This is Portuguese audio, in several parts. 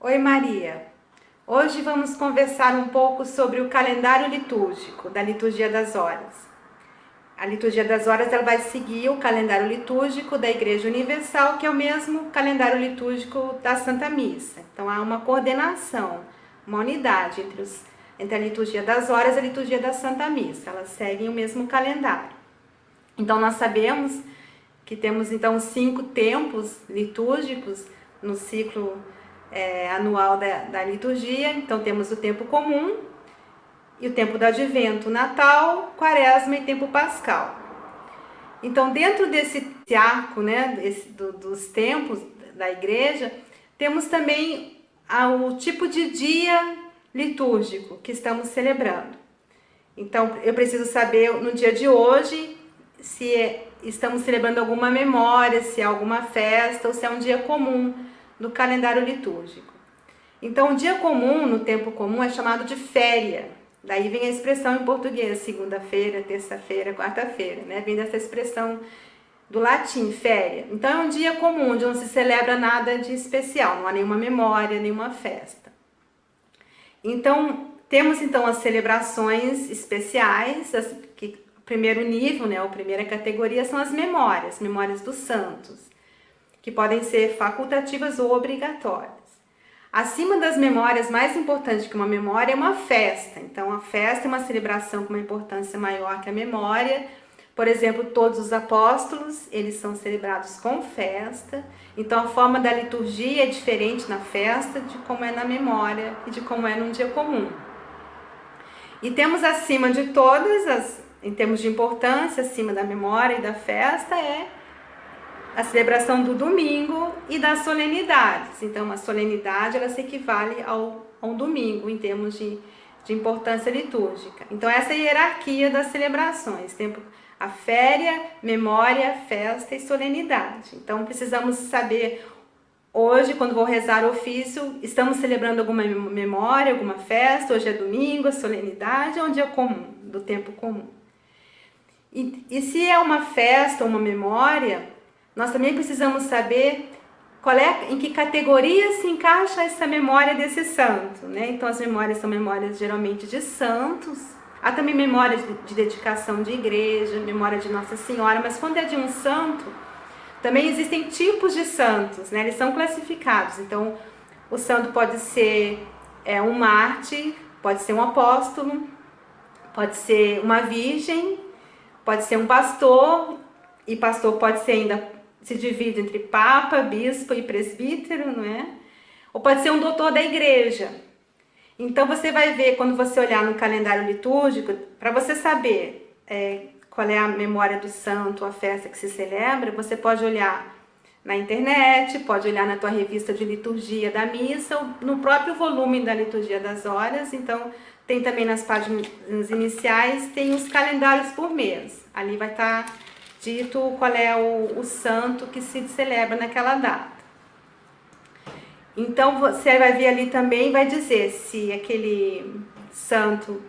Oi Maria, hoje vamos conversar um pouco sobre o calendário litúrgico da Liturgia das Horas. A Liturgia das Horas ela vai seguir o calendário litúrgico da Igreja Universal, que é o mesmo calendário litúrgico da Santa Missa. Então há uma coordenação, uma unidade entre a Liturgia das Horas e a Liturgia da Santa Missa. Elas seguem o mesmo calendário. Então nós sabemos que temos então 5 tempos litúrgicos no ciclo anual da liturgia. Então temos o tempo comum e o tempo do advento, Natal, Quaresma e tempo pascal. Então dentro desse arco, dos tempos da igreja, temos também o tipo de dia litúrgico que estamos celebrando. Então eu preciso saber no dia de hoje se estamos celebrando alguma memória, se é alguma festa ou se é um dia comum do calendário litúrgico. Então, o dia comum, no tempo comum, é chamado de féria. Daí vem a expressão em português, segunda-feira, terça-feira, quarta-feira, né? Vem dessa expressão do latim, féria. Então, é um dia comum, onde não se celebra nada de especial, não há nenhuma memória, nenhuma festa. Então, temos então as celebrações especiais, que o primeiro nível, né, a primeira categoria são as memórias dos santos, que podem ser facultativas ou obrigatórias. Acima das memórias, mais importante que uma memória é uma festa. Então, a festa é uma celebração com uma importância maior que a memória. Por exemplo, todos os apóstolos, eles são celebrados com festa. Então, a forma da liturgia é diferente na festa de como é na memória e de como é num dia comum. E temos acima de todas, em termos de importância, acima da memória e da festa, é a celebração do domingo e das solenidades. Então, a solenidade ela se equivale a um domingo em termos de importância litúrgica. Então, essa é a hierarquia das celebrações. Temos a féria, memória, festa e solenidade. Então, precisamos saber hoje, quando vou rezar o ofício, estamos celebrando alguma memória, alguma festa? Hoje é domingo, a solenidade é um dia comum, do tempo comum. E se é uma festa ou uma memória, nós também precisamos saber em que categoria se encaixa essa memória desse santo, né? Então as memórias são memórias geralmente de santos, há também memória de dedicação de igreja, memória de Nossa Senhora, mas quando é de um santo, também existem tipos de santos, né? Eles são classificados. Então o santo pode ser um mártir, pode ser um apóstolo, pode ser uma virgem, pode ser um pastor, e pastor pode ser ainda, se divide entre papa, bispo e presbítero, não é? Ou pode ser um doutor da igreja. Então você vai ver, quando você olhar no calendário litúrgico, para você saber qual é a memória do santo, a festa que se celebra, você pode olhar na internet, pode olhar na tua revista de liturgia da missa, ou no próprio volume da Liturgia das Horas. Então tem também nas páginas iniciais, tem os calendários por mês. Ali vai estar dito qual é o santo que se celebra naquela data. Então você vai ver ali também, vai dizer se aquele santo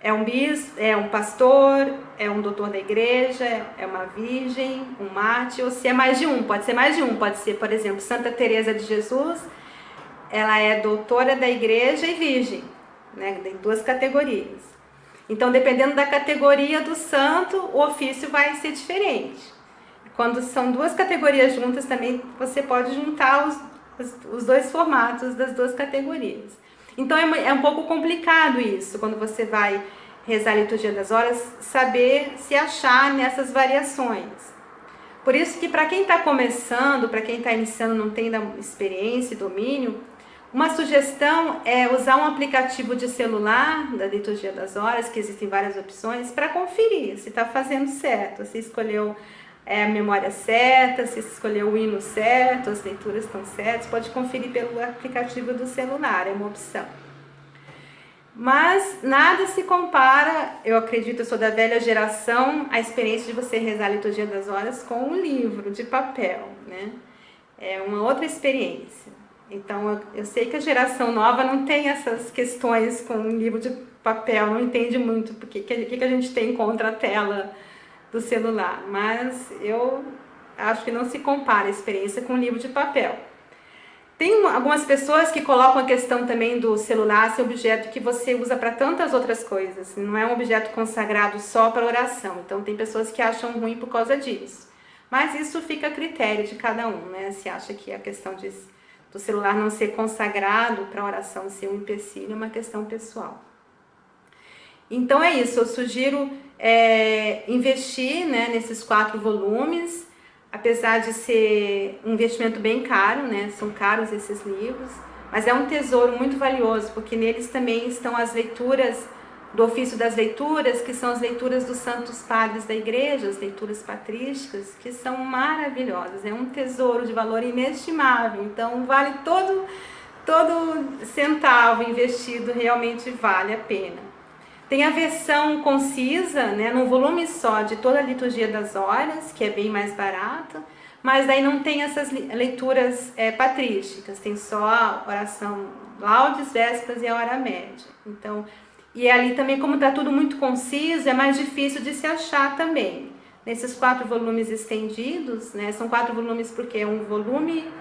é um bispo, é um pastor, é um doutor da igreja, é uma virgem, um mártir, ou se é mais de um. Pode ser mais de um, pode ser, por exemplo, Santa Teresa de Jesus, ela é doutora da igreja e virgem, né? Tem 2 categorias. Então, dependendo da categoria do santo, o ofício vai ser diferente. Quando são 2 categorias juntas, também você pode juntar os 2 formatos das 2 categorias. Então, é um pouco complicado isso, quando você vai rezar a Liturgia das Horas, saber se achar nessas variações. Por isso que, para quem está começando, para quem está iniciando, não tem experiência e domínio, uma sugestão é usar um aplicativo de celular da Liturgia das Horas, que existem várias opções, para conferir se está fazendo certo, se escolheu a memória certa, se escolheu o hino certo, as leituras estão certas. Pode conferir pelo aplicativo do celular, é uma opção. Mas nada se compara, eu acredito, eu sou da velha geração, a experiência de você rezar a Liturgia das Horas com um livro de papel, né? É uma outra experiência. Então, eu sei que a geração nova não tem essas questões com um livro de papel, não entende muito o que a gente tem contra a tela do celular, mas eu acho que não se compara a experiência com um livro de papel. Tem algumas pessoas que colocam a questão também do celular ser objeto que você usa para tantas outras coisas. Não é um objeto consagrado só para oração. Então tem pessoas que acham ruim por causa disso. Mas isso fica a critério de cada um, né? Se acha que a questão do celular não ser consagrado para oração ser um empecilho é uma questão pessoal. Então é isso, eu sugiro investir, né, nesses 4 volumes. Apesar de ser um investimento bem caro, né? São caros esses livros, mas é um tesouro muito valioso, porque neles também estão as leituras do ofício das leituras, que são as leituras dos santos padres da igreja, as leituras patrísticas, que são maravilhosas. É um tesouro de valor inestimável, então vale todo centavo investido, realmente vale a pena. Tem a versão concisa, né, num volume só, de toda a liturgia das horas, que é bem mais barata, mas daí não tem essas leituras patrísticas, tem só a oração laudes, vésperas e a hora média. Então, e ali também, como está tudo muito conciso, é mais difícil de se achar também. Nesses 4 volumes estendidos, né, são 4 volumes porque é um volume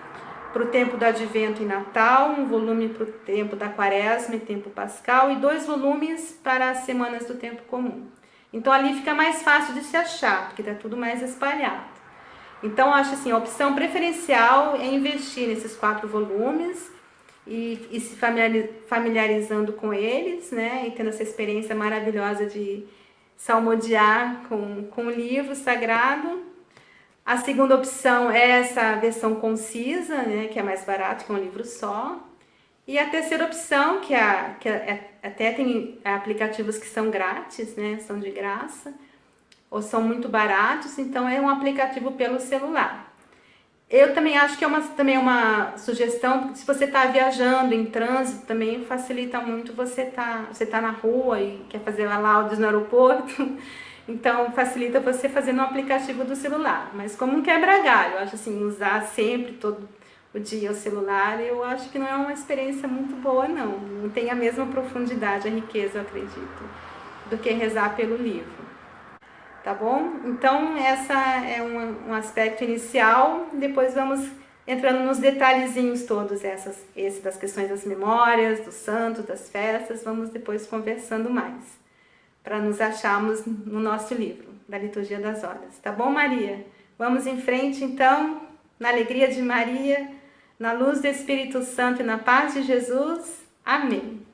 para o tempo do Advento e Natal, um volume para o tempo da Quaresma e tempo pascal e 2 volumes para as semanas do tempo comum. Então ali fica mais fácil de se achar, porque está tudo mais espalhado. Então acho assim, a opção preferencial é investir nesses 4 volumes e se familiarizando com eles, né, e tendo essa experiência maravilhosa de salmodiar com o livro sagrado. A segunda opção é essa versão concisa, né, que é mais barato, que é um livro só. E a terceira opção, até tem aplicativos que são grátis, né, são de graça, ou são muito baratos, então é um aplicativo pelo celular. Eu também acho que é uma sugestão, porque se você está viajando em trânsito, também facilita muito você tá na rua e quer fazer laudes no aeroporto. Então, facilita você fazer no aplicativo do celular. Mas como um quebra-galho, eu acho assim, usar sempre, todo o dia o celular, eu acho que não é uma experiência muito boa, não. Não tem a mesma profundidade, a riqueza, eu acredito, do que rezar pelo livro. Tá bom? Então, essa é um aspecto inicial. Depois vamos entrando nos detalhezinhos todos, esse das questões das memórias, dos santos, das festas. Vamos depois conversando mais, para nos acharmos no nosso livro, da Liturgia das Horas. Tá bom, Maria? Vamos em frente, então, na alegria de Maria, na luz do Espírito Santo e na paz de Jesus. Amém.